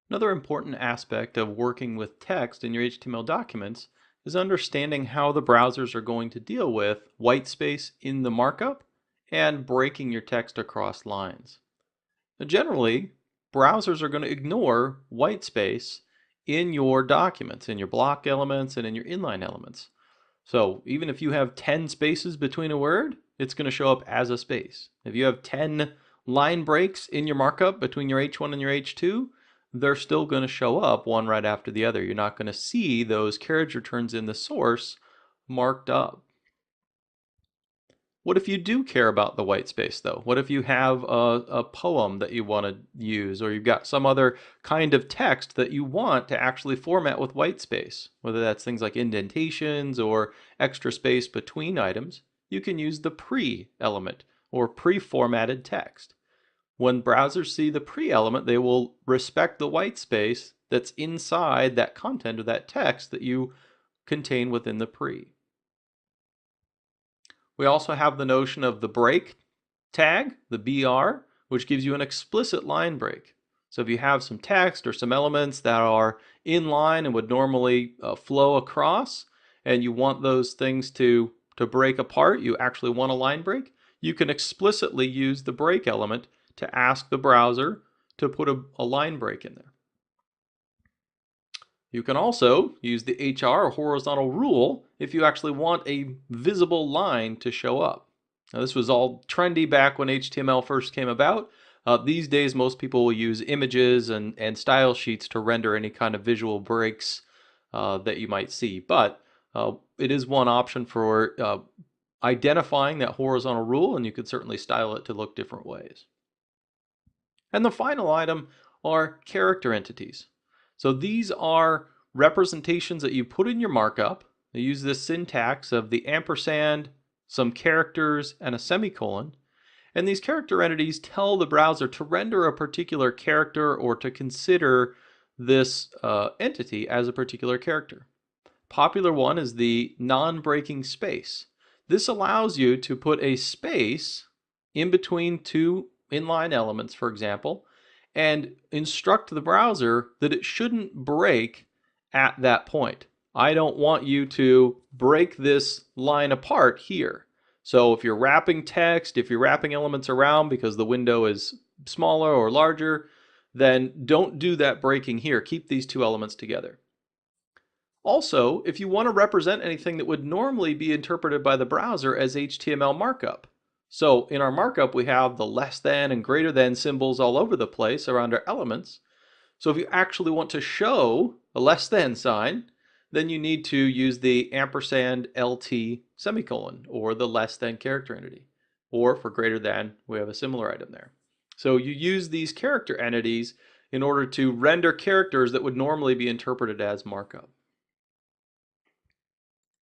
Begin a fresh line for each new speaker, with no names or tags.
Another important aspect of working with text in your HTML documents is understanding how the browsers are going to deal with white space in the markup and breaking your text across lines. Now, generally, browsers are going to ignore white space in your documents, in your block elements, and in your inline elements. So even if you have 10 spaces between a word, it's going to show up as a space. If you have 10 line breaks in your markup between your H1 and your H2, they're still going to show up one right after the other. You're not going to see those carriage returns in the source marked up. What if you do care about the white space though? What if you have a poem that you want to use, or you've got some other kind of text that you want to actually format with white space? Whether that's things like indentations or extra space between items, you can use the pre element or pre-formatted text. When browsers see the pre element, they will respect the white space that's inside that content or that text that you contain within the pre. We also have the notion of the break tag, the BR, which gives you an explicit line break. So if you have some text or some elements that are in line and would normally flow across, and you want those things to break apart, you actually want a line break, you can explicitly use the break element to ask the browser to put a line break in there. You can also use the HR or horizontal rule if you actually want a visible line to show up. Now, this was all trendy back when HTML first came about. These days, most people will use images and style sheets to render any kind of visual breaks that you might see. But it is one option for identifying that horizontal rule, and you could certainly style it to look different ways. And the final item are character entities. So these are representations that you put in your markup. They use this syntax of the ampersand, some characters, and a semicolon. And these character entities tell the browser to render a particular character or to consider this entity as a particular character. Popular one is the non-breaking space. This allows you to put a space in between two inline elements, for example, and instruct the browser that it shouldn't break at that point. I don't want you to break this line apart here. So if you're wrapping text, if you're wrapping elements around because the window is smaller or larger, then don't do that breaking here. Keep these two elements together. Also, if you want to represent anything that would normally be interpreted by the browser as HTML markup. So in our markup, we have the less than and greater than symbols all over the place around our elements. So if you actually want to show a less than sign, then you need to use the ampersand LT semicolon or the less than character entity. Or for greater than, we have a similar item there. So you use these character entities in order to render characters that would normally be interpreted as markup.